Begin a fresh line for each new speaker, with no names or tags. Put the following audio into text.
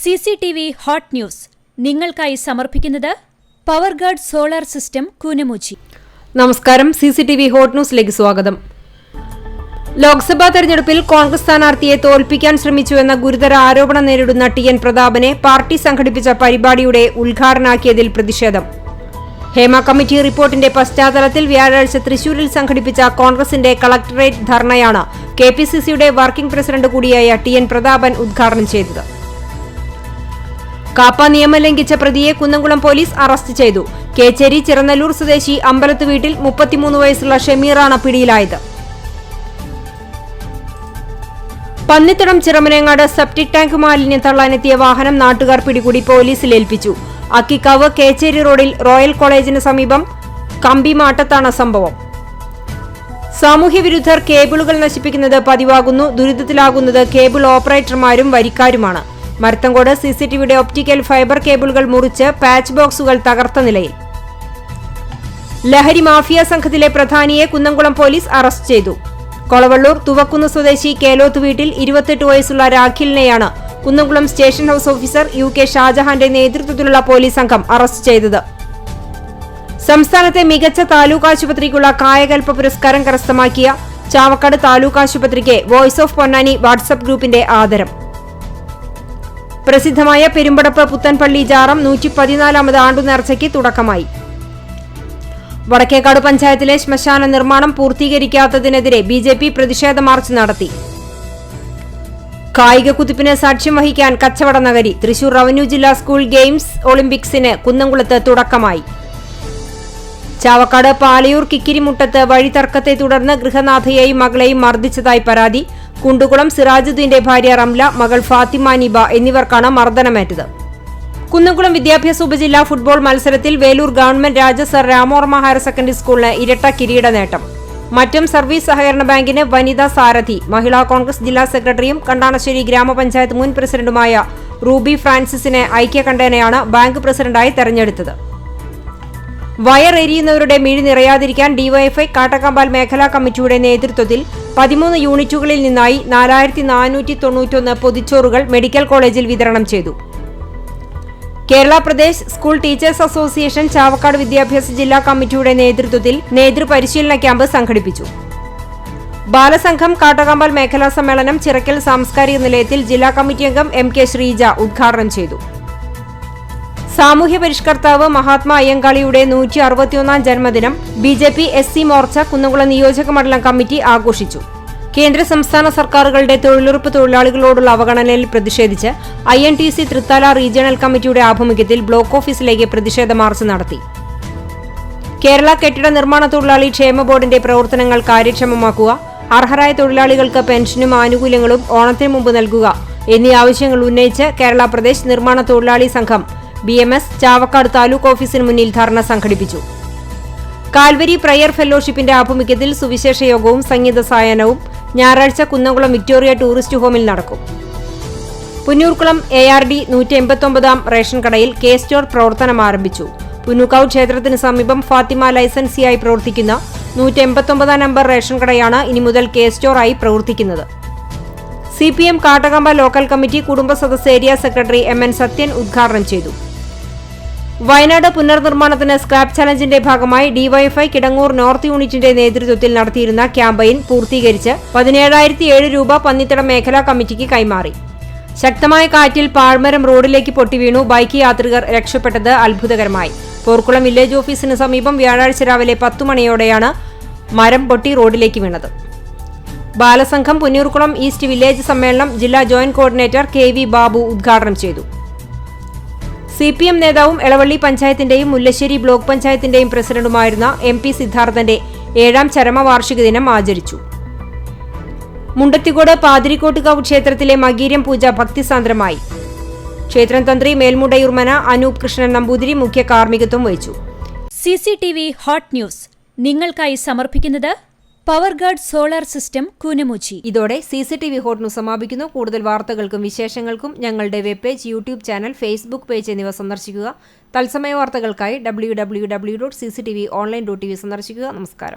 CCTV hot news നിങ്ങൾക്കായി സമർപ്പിക്കുന്നത് Powerguard solar system Koonamuchi.
നമസ്കാരം. CCTV ഹോട്ട് ന്യൂസിലേക്ക് സ്വാഗതം. ലോക്സഭാ തെരഞ്ഞെടുപ്പിൽ കോൺഗ്രസ് സ്ഥാനാർത്ഥിയെ തോൽപ്പിക്കാൻ ശ്രമിച്ചുവെന്ന ഗുരുതര ആരോപണം നേരിടുന്ന TN പ്രതാപനെ പാർട്ടി സംഘടിപ്പിച്ച പരിപാടിയുടെ ഉദ്ഘാടനാക്കിയതിൽ പ്രതിഷേധം. ഹേമ കമ്മിറ്റി റിപ്പോർട്ടിന്റെ പശ്ചാത്തലത്തിൽ വ്യാഴാഴ്ച തൃശൂരിൽ സംഘടിപ്പിച്ച കോൺഗ്രസിന്റെ കളക്ടറേറ്റ് ധർണയാണ് KPCCയുടെ വർക്കിംഗ് പ്രസിഡന്റ് കൂടിയായ TN പ്രതാപൻ ഉദ്ഘാടനം ചെയ്തത്. കാപ്പ നിയമം ലംഘിച്ച പ്രതിയെ കുന്നംകുളം പോലീസ് അറസ്റ്റ് ചെയ്തു. കേച്ചേരി ചിറനല്ലൂർ സ്വദേശി അമ്പലത്ത് വീട്ടിൽ 33 വയസ്സുള്ള ഷമീറാണ് പിടിയിലായത്. പന്നിത്തടം ചിറമനേങ്ങാട് സെപ്റ്റിക് ടാങ്ക് മാലിന്യം തള്ളാനെത്തിയ വാഹനം നാട്ടുകാർ പിടികൂടി പോലീസിൽ ഏൽപ്പിച്ചു. അക്കിക്കാവ് കേച്ചേരി റോഡിൽ റോയൽ കോളേജിന് സമീപം കമ്പിമാട്ടത്താണ് സംഭവം. സാമൂഹ്യവിരുദ്ധർ കേബിളുകൾ നശിപ്പിക്കുന്നത് പതിവാകുന്നു. ദുരിതത്തിലാകുന്നത് കേബിൾ ഓപ്പറേറ്റർമാരും വരിക്കാരുമാണ്. മരത്തങ്കോട് CCTVയുടെ ഒപ്റ്റിക്കൽ ഫൈബർ കേബിളുകൾ മുറിച്ച് പാച്ച് ബോക്സുകൾ തകർത്ത നിലയിൽ. ലഹരി മാഫിയ സംഘത്തിലെ പ്രധാനിയെ കുന്നംകുളം പോലീസ് അറസ്റ്റ് ചെയ്തു. കൊളവള്ളൂർ തുവക്കുന്ന് സ്വദേശി കേലോത്ത് വീട്ടിൽ 28 വയസ്സുള്ള രാഖിലിനെയാണ് Kunnamkulam station house officer UK ഷാജഹാന്റെ നേതൃത്വത്തിലുള്ള പോലീസ് സംഘം അറസ്റ്റ് ചെയ്തത്. സംസ്ഥാനത്തെ മികച്ച താലൂക്ക് ആശുപത്രിക്കുള്ള കായകൽപ്പ പുരസ്കാരം കരസ്ഥമാക്കിയ ചാവക്കാട് താലൂക്ക് ആശുപത്രിക്ക് വോയിസ് ഓഫ് പൊന്നാനി വാട്സ്ആപ്പ് ഗ്രൂപ്പിന്റെ ആദരം. പ്രസിദ്ധമായ പെരുമ്പടപ്പ് പുത്തൻപള്ളി ജാറം 114ാമത് ആണ്ടുനേർച്ചയ്ക്ക് തുടക്കമായി. വടക്കേക്കാട് പഞ്ചായത്തിലെ ശ്മശാന നിർമ്മാണം പൂർത്തീകരിക്കാത്തതിനെതിരെ BJP പ്രതിഷേധ മാർച്ച് നടത്തി. കായിക കുതിപ്പിന് സാക്ഷ്യം വഹിക്കാൻ കച്ചവട നഗരി. തൃശൂർ റവന്യൂ ജില്ലാ സ്കൂൾ ഗെയിംസ് ഒളിമ്പിക്സിന് കുന്നംകുളത്ത് തുടക്കമായി. ചാവക്കാട് പാലയൂർ കിക്കിരിമുട്ടത്ത് വഴിതർക്കത്തെ തുടർന്ന് ഗൃഹനാഥയെയും മകളെയും മർദ്ദിച്ചതായി പരാതി. കുണ്ടുകുളം സിറാജുദ്ദീന്റെ ഭാര്യ റംല, മകൾ ഫാത്തിമ നിബ എന്നിവർക്കാണ് മർദ്ദനമേറ്റത്. കുന്നംകുളം വിദ്യാഭ്യാസ ഉപജില്ലാ ഫുട്ബോൾ മത്സരത്തിൽ വേലൂർ ഗവൺമെന്റ് രാജ സർ രാമോർമ്മ ഹയർ സെക്കൻഡറി സ്കൂളിന് ഇരട്ട കിരീട നേട്ടം. മറ്റം സർവീസ് സഹകരണ ബാങ്കിന് വനിതാ സാരഥി. മഹിളാ കോൺഗ്രസ് ജില്ലാ സെക്രട്ടറിയും കണ്ടാണശ്ശേരി ഗ്രാമപഞ്ചായത്ത് മുൻ പ്രസിഡന്റുമായ റൂബി ഫ്രാൻസിസിനെ ഐക്യകണ്ഠേനയാണ് ബാങ്ക് പ്രസിഡന്റായി തെരഞ്ഞെടുത്തത്. വയർ എരിയുന്നവരുടെ മിഴി നിറയാതിരിക്കാൻ DYFI കാട്ടക്കമ്പാൽ മേഖലാ കമ്മിറ്റിയുടെ നേതൃത്വത്തിൽ 13 യൂണിറ്റുകളിൽ നിന്നായി 4491 പൊതിച്ചോറുകൾ മെഡിക്കൽ കോളേജിൽ വിതരണം ചെയ്തു. Kerala Pradesh school teachers association Chavakkad വിദ്യാഭ്യാസ ജില്ലാ കമ്മിറ്റിയുടെ നേതൃത്വത്തിൽ നേതൃപരിശീലന ക്യാമ്പ് സംഘടിപ്പിച്ചു. ബാലസംഘം കാട്ടകമ്പാൽ മേഖലാ സമ്മേളനം ചിറക്കൽ സാംസ്കാരിക നിലയത്തിൽ ജില്ലാ കമ്മിറ്റി അംഗം MK ശ്രീജ ഉദ്ഘാടനം ചെയ്തു. സാമൂഹ്യ പരിഷ്കർത്താവ് മഹാത്മാ അയ്യങ്കാളിയുടെ 161ാം ജന്മദിനം BJP SC മോർച്ച കുന്നംകുളം നിയോജക മണ്ഡലം കമ്മിറ്റി ആഘോഷിച്ചു. കേന്ദ്ര സംസ്ഥാന സർക്കാരുകളുടെ തൊഴിലുറപ്പ് തൊഴിലാളികളോടുള്ള അവഗണനയിൽ പ്രതിഷേധിച്ച് INTC തൃത്താല റീജിയണൽ കമ്മിറ്റിയുടെ ആഭിമുഖ്യത്തിൽ ബ്ലോക്ക് ഓഫീസിലേക്ക് പ്രതിഷേധ മാർച്ച് നടത്തി. കേരള കെട്ടിട നിർമ്മാണ തൊഴിലാളി ക്ഷേമ ബോർഡിന്റെ പ്രവർത്തനങ്ങൾ കാര്യക്ഷമമാക്കുക, അർഹരായ തൊഴിലാളികൾക്ക് പെൻഷനും ആനുകൂല്യങ്ങളും ഓണത്തിന് മുമ്പ് നൽകുക എന്നീ ആവശ്യങ്ങൾ ഉന്നയിച്ച് കേരള പ്രദേശ് നിർമ്മാണ തൊഴിലാളി സംഘം BMS ചാവക്കാട് താലൂക്ക് ഓഫീസിന് മുന്നിൽ ധർണ സംഘടിപ്പിച്ചു. കാൽവരി പ്രയർ ഫെലോഷിപ്പിന്റെ ആഭിമുഖ്യത്തിൽ സുവിശേഷ യോഗവും സംഗീത സായാഹ്നവും ഞായറാഴ്ച കുന്നംകുളം വിക്ടോറിയ ടൂറിസ്റ്റ് ഹോമിൽ നടക്കും. പുന്നൂർക്കുളം ARD 189ാം റേഷൻ കടയിൽ K-സ്റ്റോർ പ്രവർത്തനം ആരംഭിച്ചു. പുന്നൂക്കാവ് ക്ഷേത്രത്തിന് സമീപം ഫാത്തിമ ലൈസൻസിയായി പ്രവർത്തിക്കുന്ന 189ാം നമ്പർ റേഷൻ കടയാണ് ഇനി മുതൽ K-സ്റ്റോർ ആയി പ്രവർത്തിക്കുന്നത്. CPM കാട്ടകമ്പ ലോക്കൽ കമ്മിറ്റി കുടുംബ സദസ് ഏരിയ സെക്രട്ടറി MN സത്യൻ ഉദ്ഘാടനം ചെയ്തു. വയനാട് പുനർനിർമ്മാണത്തിന് സ്ക്രാപ്പ് ചലഞ്ചിന്റെ ഭാഗമായി DYFI കിടങ്ങൂർ നോർത്ത് യൂണിറ്റിന്റെ നേതൃത്വത്തിൽ നടത്തിയിരുന്ന ക്യാമ്പയിൻ പൂർത്തീകരിച്ച് 17,007 രൂപ പന്നിത്തടം മേഖലാ കമ്മിറ്റിക്ക് കൈമാറി. ശക്തമായ കാറ്റിൽ പാഴ്മരം റോഡിലേക്ക് പൊട്ടിവീണു. ബൈക്ക് യാത്രികർ രക്ഷപ്പെട്ടത് അത്ഭുതകരമായി. പോർക്കുളം വില്ലേജ് ഓഫീസിന് സമീപം വ്യാഴാഴ്ച രാവിലെ 10 മണിയോടെയാണ് മരം പൊട്ടി റോഡിലേക്ക് വീണത്. ബാലസംഘം പുന്നൂർക്കുളം ഈസ്റ്റ് വില്ലേജ് സമ്മേളനം ജില്ലാ ജോയിന്റ് കോർഡിനേറ്റർ KV ബാബു ഉദ്ഘാടനം ചെയ്തു. CPM നേതാവും എളവള്ളി പഞ്ചായത്തിന്റെയും മുല്ലശ്ശേരി ബ്ലോക്ക് പഞ്ചായത്തിന്റെയും പ്രസിഡന്റുമായിരുന്ന MP സിദ്ധാർത്ഥന്റെ 7ാം ചരമവാർഷിക ദിനം ആചരിച്ചു. മുണ്ടത്തിക്കോട് പാതിരിക്കോട്ടുകാവ് ക്ഷേത്രത്തിലെ മകീരം പൂജ ഭക്തിസാന്ദ്രമായി. ക്ഷേത്രം തന്ത്രി മേൽമുടയൂർമന അനൂപ് കൃഷ്ണൻ നമ്പൂതിരി മുഖ്യ കാർമ്മികത്വം വഹിച്ചു.
CCTV ഹോട്ട് ന്യൂസ് നിങ്ങൾക്കായി സമർപ്പിക്കുന്നത് പവർഗാർഡ് സോളാർ സിസ്റ്റം കൂനമുച്ചി.
ഇതോടെ CCTV ഹോട്ട് ന്യൂസ് സമാപിക്കുന്നു. കൂടുതൽ വാർത്തകൾക്കും വിശേഷങ്ങൾക്കും ഞങ്ങളുടെ web page, YouTube channel, Facebook page എന്നിവ സന്ദർശിക്കുക. തത്സമയ വാർത്തകൾക്കായി www.cctv.online.tv സന്ദർശിക്കുക. നമസ്കാരം.